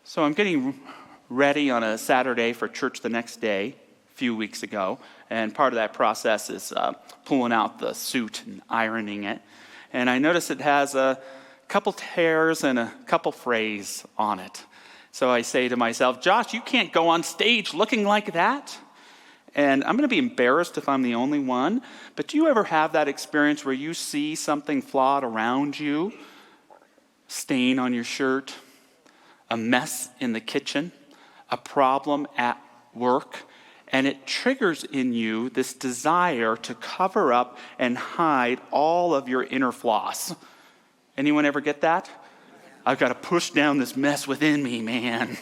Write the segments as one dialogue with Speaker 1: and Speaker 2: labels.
Speaker 1: So I'm getting ready on a Saturday for church the next day, a few weeks ago, and part of that process is pulling out the suit and ironing it. And I notice it has a couple tears and a couple frays on it. So I say to myself, Josh, you can't go on stage looking like that. And I'm going to be embarrassed if I'm the only one, but do you ever have that experience where you see something flawed around you? Stain on your shirt, a mess in the kitchen, a problem at work, and it triggers in you this desire to cover up and hide all of your inner flaws. Anyone ever get that? I've got to push down this mess within me, man.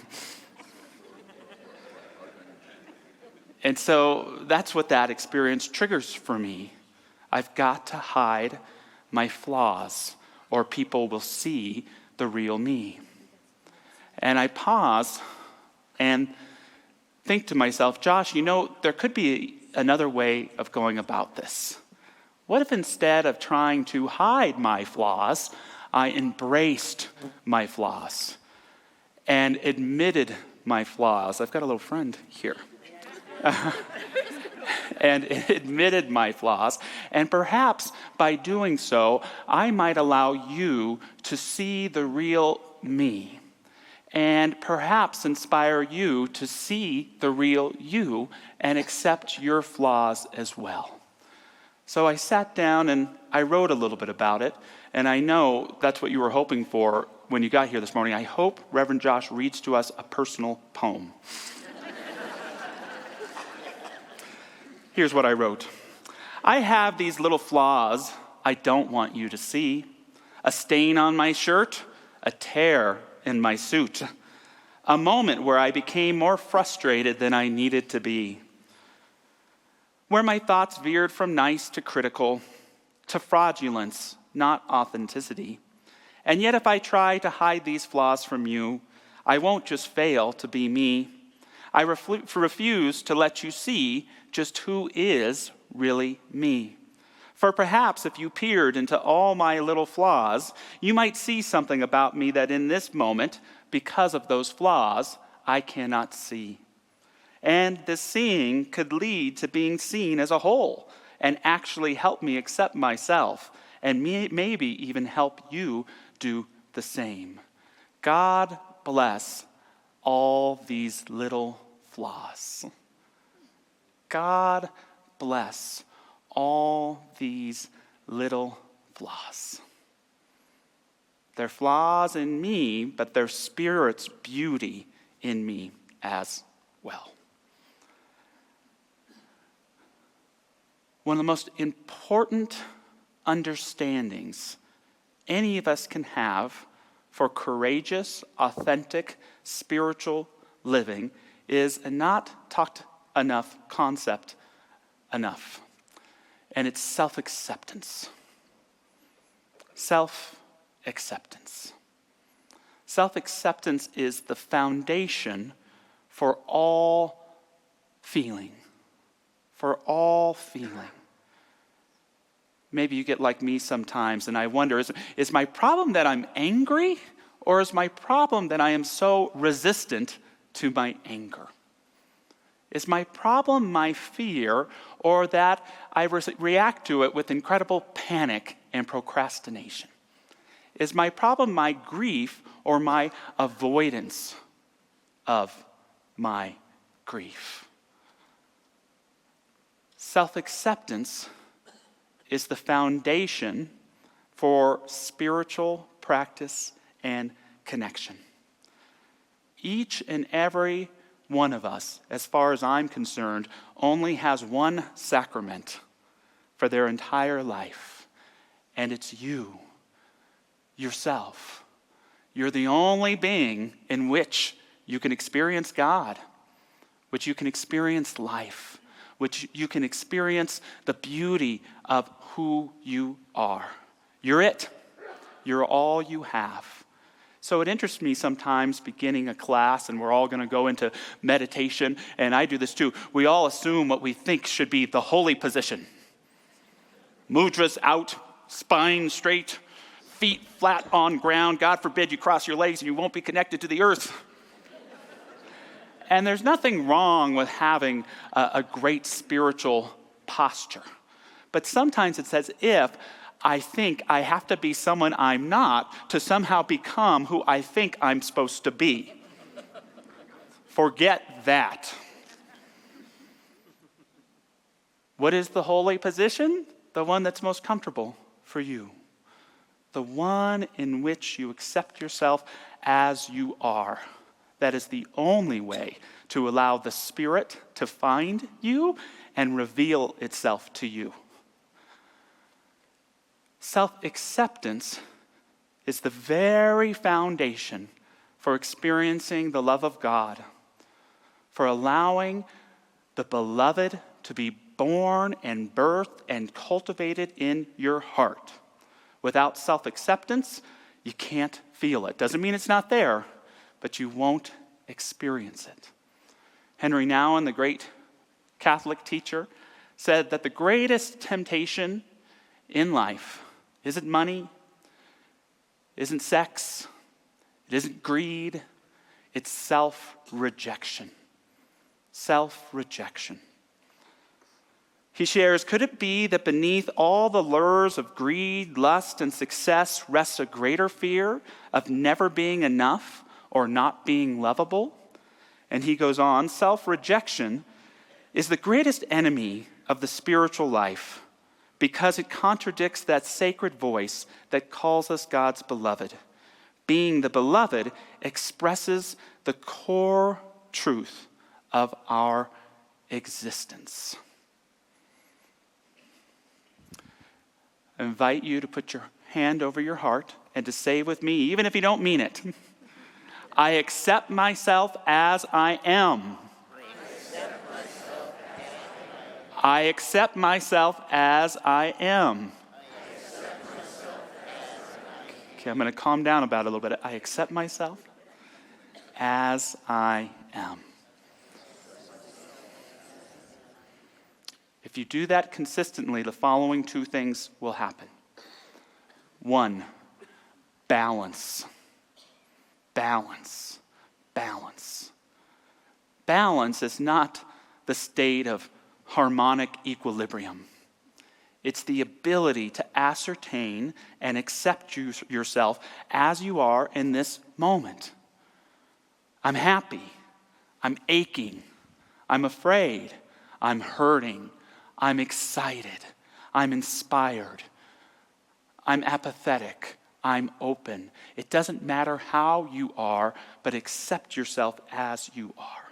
Speaker 1: And so that's what that experience triggers for me. I've got to hide my flaws, or people will see the real me. And I pause and think to myself, Josh, there could be another way of going about this. What if instead of trying to hide my flaws, I embraced my flaws and admitted my flaws? I've got a little friend here. And admitted my flaws, and perhaps by doing so, I might allow you to see the real me, and perhaps inspire you to see the real you and accept your flaws as well. So I sat down and I wrote a little bit about it, and I know that's what you were hoping for when you got here this morning. I hope Reverend Josh reads to us a personal poem. Here's what I wrote. I have these little flaws I don't want you to see. A stain on my shirt, a tear in my suit. A moment where I became more frustrated than I needed to be. Where my thoughts veered from nice to critical, to fraudulence, not authenticity. And yet if I try to hide these flaws from you, I won't just fail to be me. I refuse to let you see just who is really me. For perhaps if you peered into all my little flaws, you might see something about me that in this moment, because of those flaws, I cannot see. And this seeing could lead to being seen as a whole and actually help me accept myself and maybe even help you do the same. God bless all these little flaws. God bless all these little flaws. They're flaws in me, but they're Spirit's beauty in me as well. One of the most important understandings any of us can have for courageous, authentic, spiritual living is a not talked enough concept enough. And it's self-acceptance. Self-acceptance. Self-acceptance is the foundation for all feeling. For all feeling. Maybe you get like me sometimes, and I wonder, is my problem that I'm angry, or is my problem that I am so resistant to my anger? Is my problem my fear, or that I react to it with incredible panic and procrastination? Is my problem my grief, or my avoidance of my grief? Self-acceptance is the foundation for spiritual practice and connection. Each and every one of us, as far as I'm concerned, only has one sacrament for their entire life, and it's you, yourself. You're the only being in which you can experience God, which you can experience life, which you can experience the beauty of who you are. You're it. You're all you have. So it interests me sometimes beginning a class, and we're all going to go into meditation, and I do this too. We all assume what we think should be the holy position. Mudras out, spine straight, feet flat on ground. God forbid you cross your legs and you won't be connected to the earth. And there's nothing wrong with having a great spiritual posture. But sometimes it's as if I think I have to be someone I'm not to somehow become who I think I'm supposed to be. Forget that. What is the holy position? The one that's most comfortable for you. The one in which you accept yourself as you are. That is the only way to allow the Spirit to find you and reveal itself to you. Self-acceptance is the very foundation for experiencing the love of God, for allowing the beloved to be born and birthed and cultivated in your heart. Without self-acceptance, you can't feel it. Doesn't mean it's not there, but you won't experience it. Henry Nouwen, the great Catholic teacher, said that the greatest temptation in life isn't money, isn't sex, it isn't greed, it's self-rejection. Self-rejection. He shares, could it be that beneath all the lures of greed, lust, and success rests a greater fear of never being enough or not being lovable? And he goes on, self-rejection is the greatest enemy of the spiritual life because it contradicts that sacred voice that calls us God's beloved. Being the beloved expresses the core truth of our existence. I invite you to put your hand over your heart and to say with me, even if you don't mean it, I accept myself as I am. I accept myself as I am. Okay, I'm going to calm down about it a little bit. I accept myself as I am. If you do that consistently, the following two things will happen. One, balance. Balance. Balance. Balance is not the state of harmonic equilibrium. It's the ability to ascertain and accept yourself as you are in this moment. I'm happy. I'm aching. I'm afraid. I'm hurting. I'm excited. I'm inspired. I'm apathetic. I'm open. It doesn't matter how you are, but accept yourself as you are.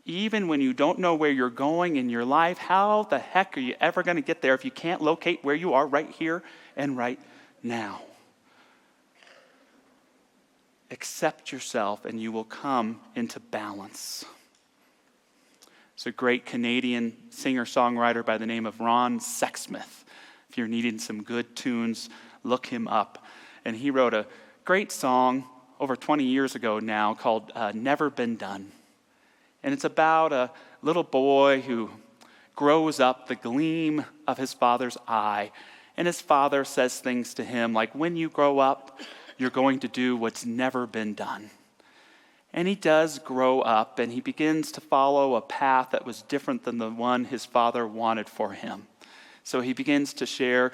Speaker 1: Even when you don't know where you're going in your life, how the heck are you ever going to get there if you can't locate where you are right here and right now? Accept yourself and you will come into balance. It's a great Canadian singer-songwriter by the name of Ron Sexsmith. If you're needing some good tunes, look him up. And he wrote a great song over 20 years ago now called Never Been Done. And it's about a little boy who grows up the gleam of his father's eye. And his father says things to him like, when you grow up, you're going to do what's never been done. And he does grow up, and he begins to follow a path that was different than the one his father wanted for him. So he begins to share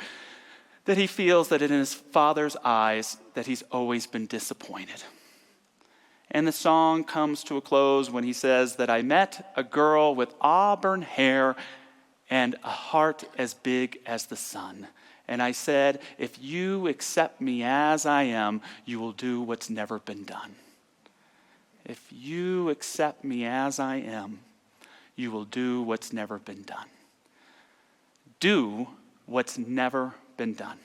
Speaker 1: that he feels that in his father's eyes that he's always been disappointed. And the song comes to a close when he says that I met a girl with auburn hair and a heart as big as the sun. And I said, if you accept me as I am, you will do what's never been done. If you accept me as I am, you will do what's never been done. Do what's never been done.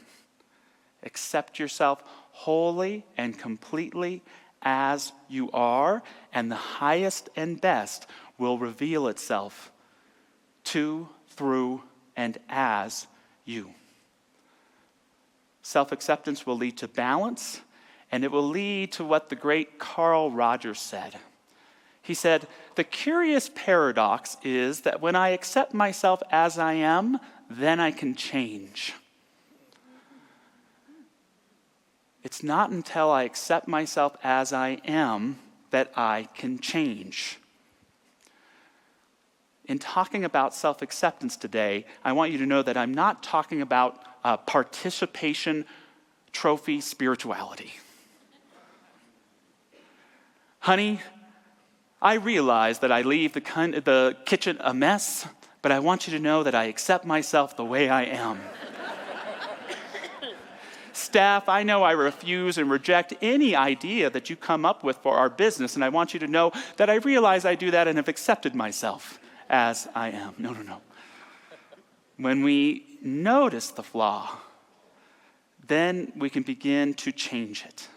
Speaker 1: Accept yourself wholly and completely as you are, and the highest and best will reveal itself to, through, and as you. Self-acceptance will lead to balance, and it will lead to what the great Carl Rogers said. He said, the curious paradox is that when I accept myself as I am, then I can change. It's not until I accept myself as I am that I can change. In talking about self-acceptance today, I want you to know that I'm not talking about participation trophy spirituality. Honey, I realize that I leave the kitchen a mess, but I want you to know that I accept myself the way I am. Staff, I know I refuse and reject any idea that you come up with for our business, and I want you to know that I realize I do that and have accepted myself as I am. No. When we notice the flaw, then we can begin to change it.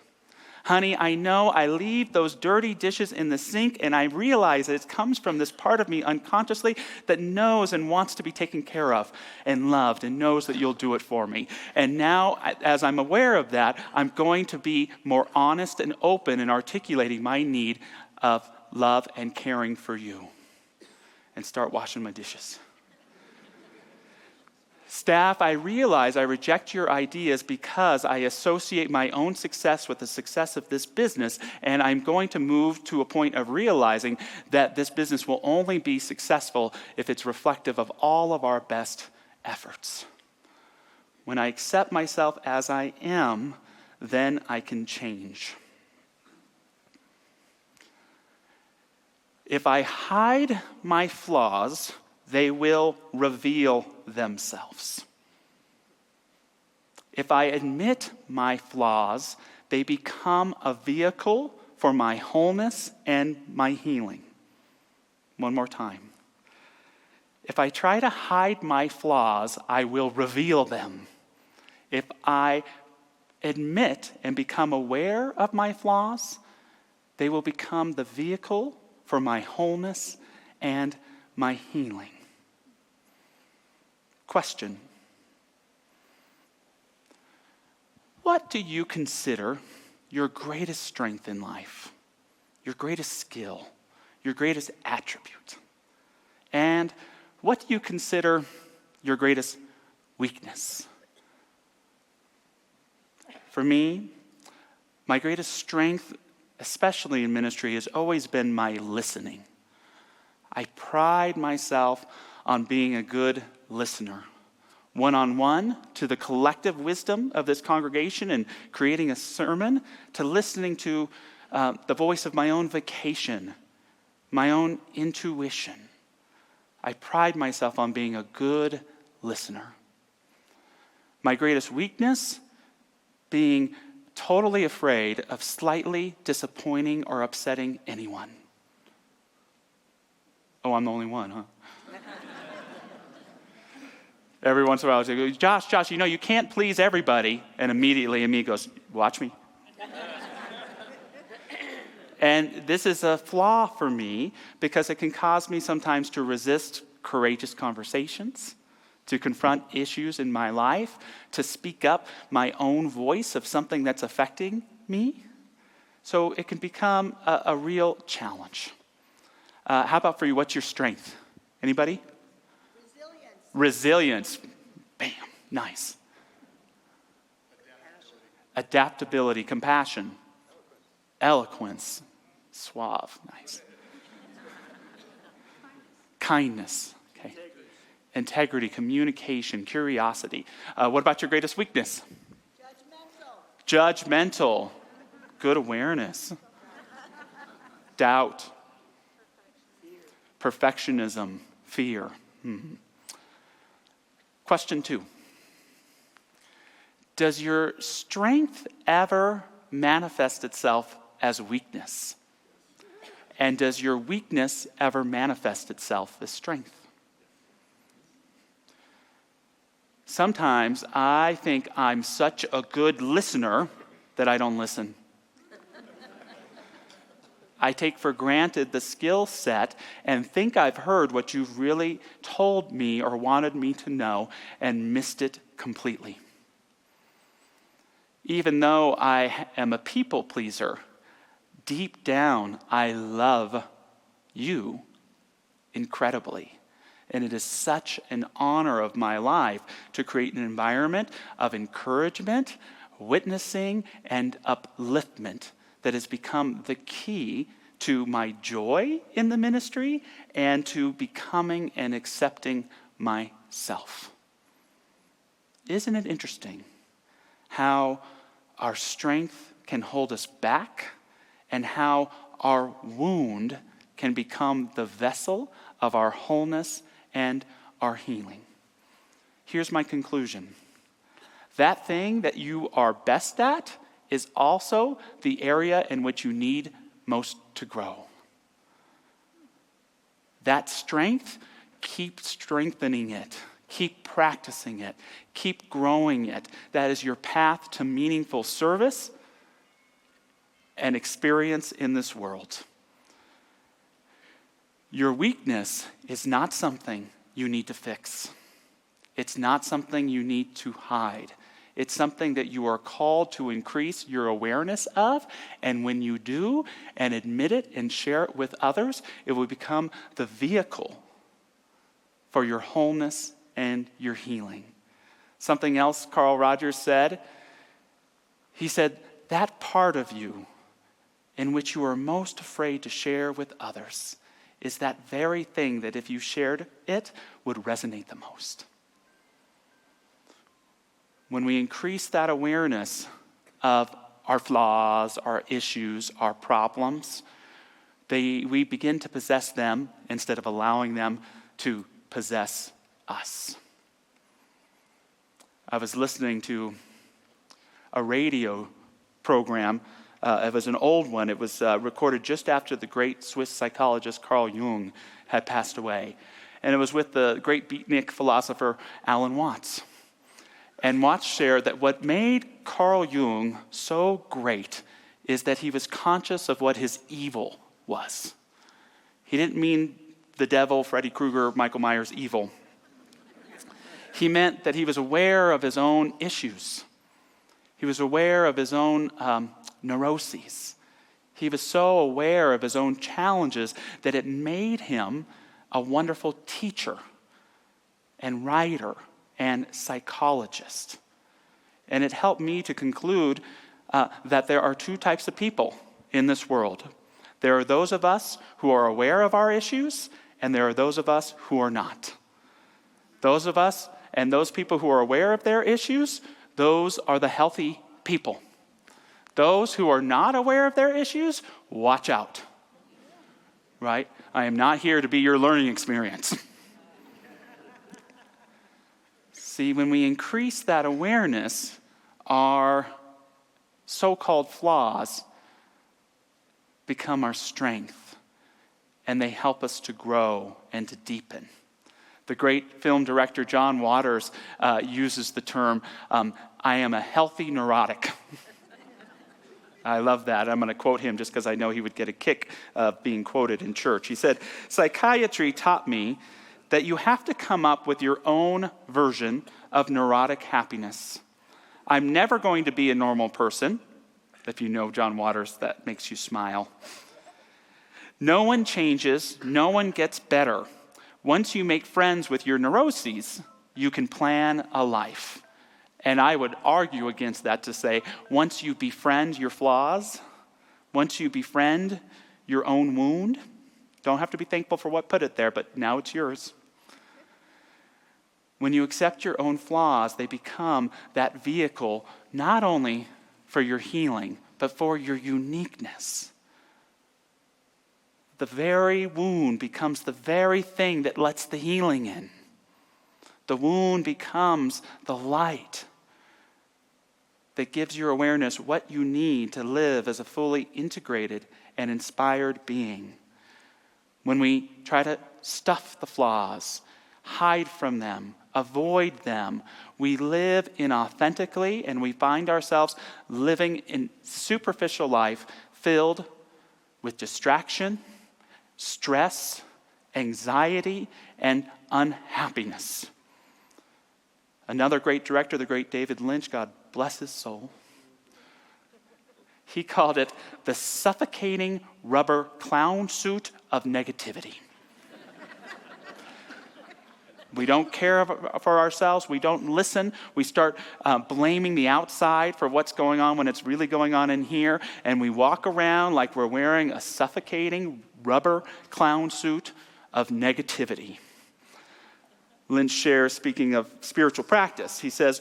Speaker 1: Honey, I know I leave those dirty dishes in the sink, and I realize that it comes from this part of me unconsciously that knows and wants to be taken care of and loved and knows that you'll do it for me. And now, as I'm aware of that, I'm going to be more honest and open in articulating my need of love and caring for you and start washing my dishes. Staff, I realize I reject your ideas because I associate my own success with the success of this business, and I'm going to move to a point of realizing that this business will only be successful if it's reflective of all of our best efforts. When I accept myself as I am, then I can change. If I hide my flaws, they will reveal themselves. If I admit my flaws, they become a vehicle for my wholeness and my healing. One more time. If I try to hide my flaws, I will reveal them. If I admit and become aware of my flaws, they will become the vehicle for my wholeness and my healing. Question: what do you consider your greatest strength in life, your greatest skill, your greatest attribute? And what do you consider your greatest weakness? For me, my greatest strength, especially in ministry, has always been my listening. I pride myself on being a good listener, one-on-one to the collective wisdom of this congregation and creating a sermon, to listening to the voice of my own vocation, my own intuition. I pride myself on being a good listener. My greatest weakness, being totally afraid of slightly disappointing or upsetting anyone. Oh, I'm the only one, huh? Every once in a while, I say, Josh, you know you can't please everybody. And immediately Amy goes, watch me. And this is a flaw for me because it can cause me sometimes to resist courageous conversations, to confront issues in my life, to speak up my own voice of something that's affecting me. So it can become a real challenge. How about for you? What's your strength? Anybody? Resilience. Bam. Nice. Adaptability. Compassion. Eloquence. Suave. Nice. Kindness. Okay. Integrity. Communication. Curiosity. What about your greatest weakness? Judgmental. Good awareness. Doubt. Perfectionism. Fear. Question 2. Does your strength ever manifest itself as weakness? And does your weakness ever manifest itself as strength? Sometimes I think I'm such a good listener that I don't listen. I take for granted the skill set and think I've heard what you've really told me or wanted me to know and missed it completely. Even though I am a people pleaser, deep down I love you incredibly. And it is such an honor of my life to create an environment of encouragement, witnessing, and upliftment that has become the key to my joy in the ministry and to becoming and accepting myself. Isn't it interesting how our strength can hold us back and how our wound can become the vessel of our wholeness and our healing? Here's my conclusion. That thing that you are best at is also the area in which you need most to grow. That strength, keep strengthening it. Keep practicing it. Keep growing it. That is your path to meaningful service and experience in this world. Your weakness is not something you need to fix. It's not something you need to hide. It's something that you are called to increase your awareness of, and when you do and admit it and share it with others, it will become the vehicle for your wholeness and your healing. Something else Carl Rogers said, he said, that part of you in which you are most afraid to share with others is that very thing that if you shared it would resonate the most. When we increase that awareness of our flaws, our issues, our problems, we begin to possess them instead of allowing them to possess us. I was listening to a radio program. It was an old one. It was recorded just after the great Swiss psychologist Carl Jung had passed away. And it was with the great beatnik philosopher Alan Watts. And Watts shared that what made Carl Jung so great is that he was conscious of what his evil was. He didn't mean the devil, Freddy Krueger, Michael Myers evil. He meant that he was aware of his own issues. He was aware of his own neuroses. He was so aware of his own challenges that it made him a wonderful teacher and writer and psychologist. And it helped me to conclude that there are two types of people in this world. There are those of us who are aware of our issues, and there are those of us who are not. Those of us and those people who are aware of their issues, those are the healthy people. Those who are not aware of their issues, watch out. Right? I am not here to be your learning experience. See, when we increase that awareness, our so-called flaws become our strength, and they help us to grow and to deepen. The great film director John Waters uses the term, I am a healthy neurotic. I love that. I'm going to quote him just because I know he would get a kick of being quoted in church. He said, psychiatry taught me that you have to come up with your own version of neurotic happiness. I'm never going to be a normal person. If you know John Waters, that makes you smile. No one changes. No one gets better. Once you make friends with your neuroses, you can plan a life. And I would argue against that to say, once you befriend your flaws, once you befriend your own wound, don't have to be thankful for what put it there, but now it's yours. When you accept your own flaws, they become that vehicle not only for your healing, but for your uniqueness. The very wound becomes the very thing that lets the healing in. The wound becomes the light that gives your awareness what you need to live as a fully integrated and inspired being. When we try to stuff the flaws, hide from them, avoid them, we live inauthentically and we find ourselves living in superficial life filled with distraction, stress, anxiety, and unhappiness. Another great director, the great David Lynch, God bless his soul, he called it the suffocating rubber clown suit of negativity. We don't care for ourselves. We don't listen. We start blaming the outside for what's going on when it's really going on in here. And we walk around like we're wearing a suffocating rubber clown suit of negativity. Lynch shares, speaking of spiritual practice, he says,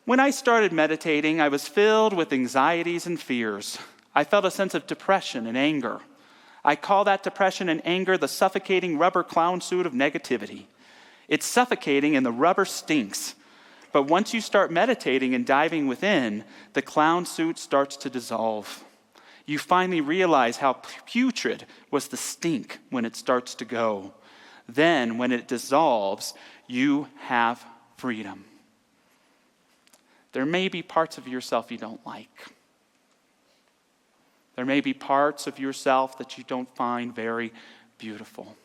Speaker 1: "When I started meditating, I was filled with anxieties and fears. I felt a sense of depression and anger. I call that depression and anger the suffocating rubber clown suit of negativity. It's suffocating and the rubber stinks. But once you start meditating and diving within, the clown suit starts to dissolve. You finally realize how putrid was the stink when it starts to go. Then, when it dissolves, you have freedom." There may be parts of yourself you don't like. There may be parts of yourself that you don't find very beautiful.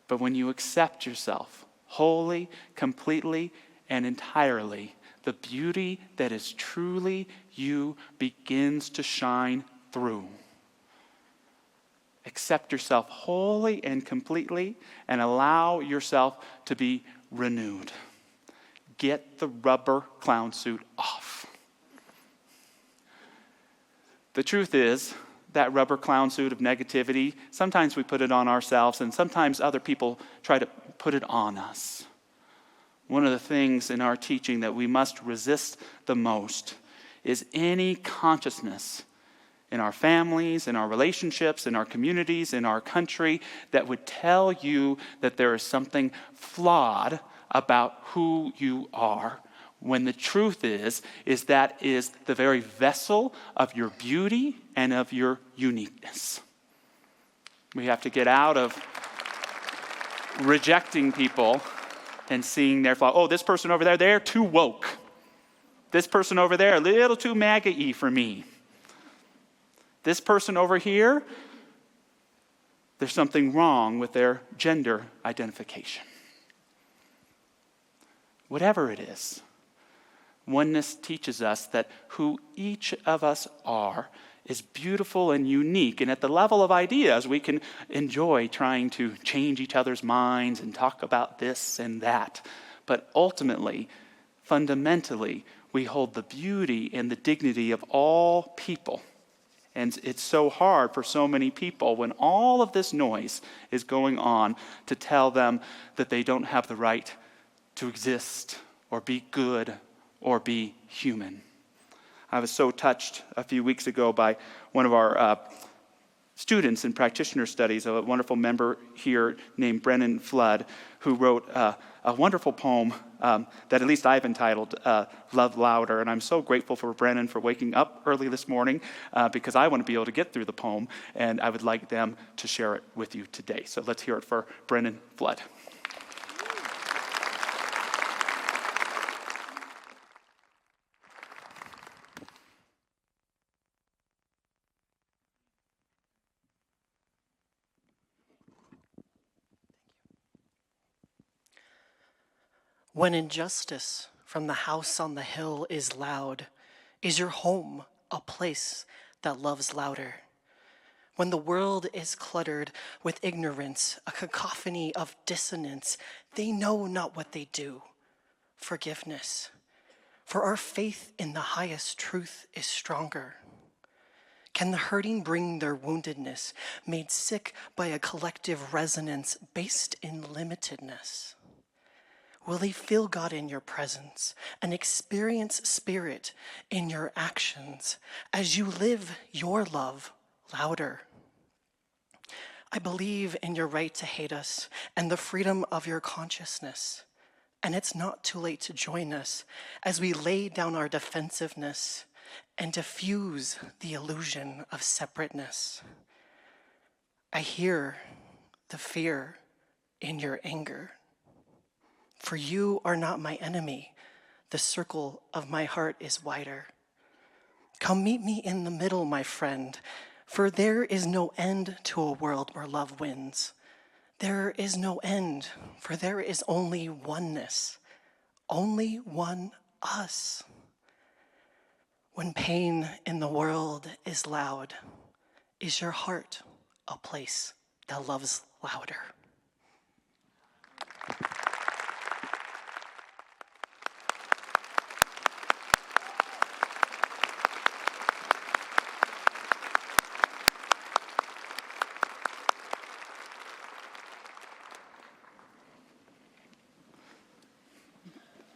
Speaker 1: But when you accept yourself wholly, completely, and entirely, the beauty that is truly you begins to shine through. Accept yourself wholly and completely and allow yourself to be renewed. Get the rubber clown suit off. The truth is, that rubber clown suit of negativity, sometimes we put it on ourselves and sometimes other people try to put it on us. One of the things in our teaching that we must resist the most is any consciousness in our families, in our relationships, in our communities, in our country that would tell you that there is something flawed about who you are. When the truth is that is the very vessel of your beauty and of your uniqueness. We have to get out of rejecting people and seeing their flaw. Oh, this person over there, they're too woke. This person over there, a little too MAGA-y for me. This person over here, there's something wrong with their gender identification. Whatever it is, oneness teaches us that who each of us are is beautiful and unique. And at the level of ideas, we can enjoy trying to change each other's minds and talk about this and that. But ultimately, fundamentally, we hold the beauty and the dignity of all people. And it's so hard for so many people when all of this noise is going on to tell them that they don't have the right to exist or be good or be human. I was so touched a few weeks ago by one of our students in practitioner studies, a wonderful member here named Brennan Flood, who wrote a wonderful poem that at least I've entitled Love Louder. And I'm so grateful for Brennan for waking up early this morning because I want to be able to get through the poem, and I would like them to share it with you today. So let's hear it for Brennan Flood.
Speaker 2: When injustice from the house on the hill is loud, is your home a place that loves louder? When the world is cluttered with ignorance, a cacophony of dissonance, they know not what they do. Forgiveness. For our faith in the highest truth is stronger. Can the hurting bring their woundedness, made sick by a collective resonance based in limitedness? Will they feel God in your presence and experience Spirit in your actions as you live your love louder? I believe in your right to hate us and the freedom of your consciousness. And it's not too late to join us as we lay down our defensiveness and diffuse the illusion of separateness. I hear the fear in your anger. For you are not my enemy. The circle of my heart is wider. Come meet me in the middle, my friend, for there is no end to a world where love wins. There is no end, for there is only oneness, only one us. When pain in the world is loud, is your heart a place that loves louder?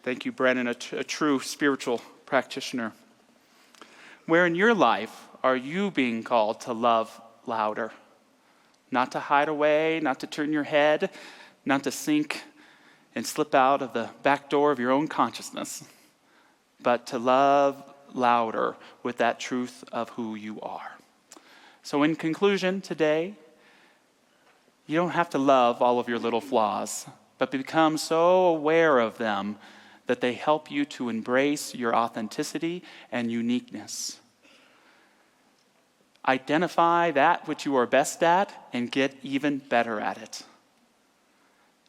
Speaker 1: Thank you, Brennan, a true spiritual practitioner. Where in your life are you being called to love louder? Not to hide away, not to turn your head, not to sink and slip out of the back door of your own consciousness, but to love louder with that truth of who you are. So in conclusion today, you don't have to love all of your little flaws, but become so aware of them that they help you to embrace your authenticity and uniqueness. Identify that which you are best at and get even better at it.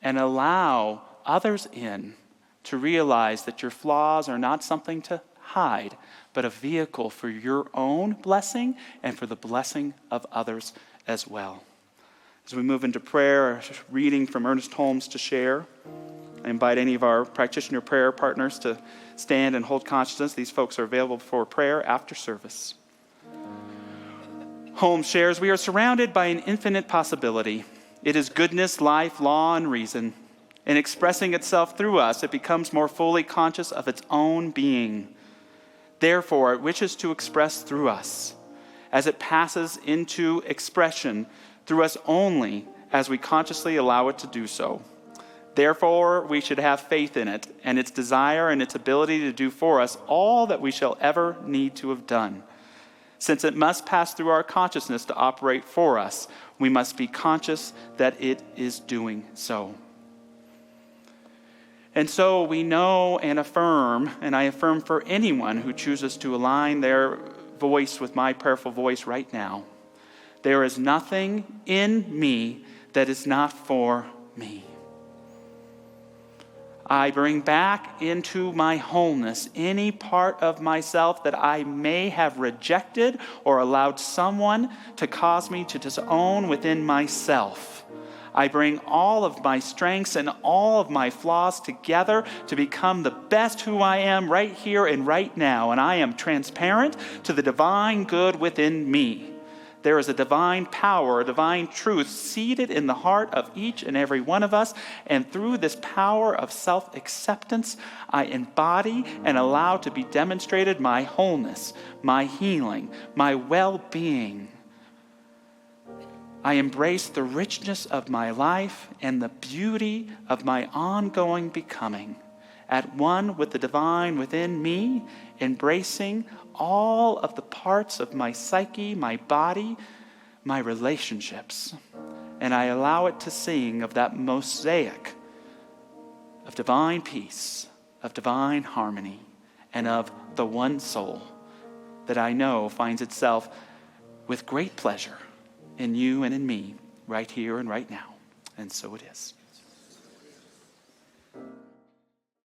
Speaker 1: And allow others in to realize that your flaws are not something to hide, but a vehicle for your own blessing and for the blessing of others as well. As we move into prayer, reading from Ernest Holmes to share, I invite any of our practitioner prayer partners to stand and hold consciousness. These folks are available for prayer after service. Holmes shares, we are surrounded by an infinite possibility. It is goodness, life, law, and reason. In expressing itself through us, it becomes more fully conscious of its own being. Therefore, it wishes to express through us, as it passes into expression through us only as we consciously allow it to do so. Therefore, we should have faith in it and its desire and its ability to do for us all that we shall ever need to have done. Since it must pass through our consciousness to operate for us, we must be conscious that it is doing so. And so we know and affirm, and I affirm for anyone who chooses to align their voice with my prayerful voice right now, there is nothing in me that is not for me. I bring back into my wholeness any part of myself that I may have rejected or allowed someone to cause me to disown within myself. I bring all of my strengths and all of my flaws together to become the best who I am right here and right now. And I am transparent to the divine good within me. There is a divine power, a divine truth seated in the heart of each and every one of us. And through this power of self-acceptance, I embody and allow to be demonstrated my wholeness, my healing, my well-being. I embrace the richness of my life and the beauty of my ongoing becoming, at one with the divine within me, embracing all of the parts of my psyche, my body, my relationships. And I allow it to sing of that mosaic of divine peace, of divine harmony, and of the one soul that I know finds itself with great pleasure in you and in me, right here and right now. And so it is.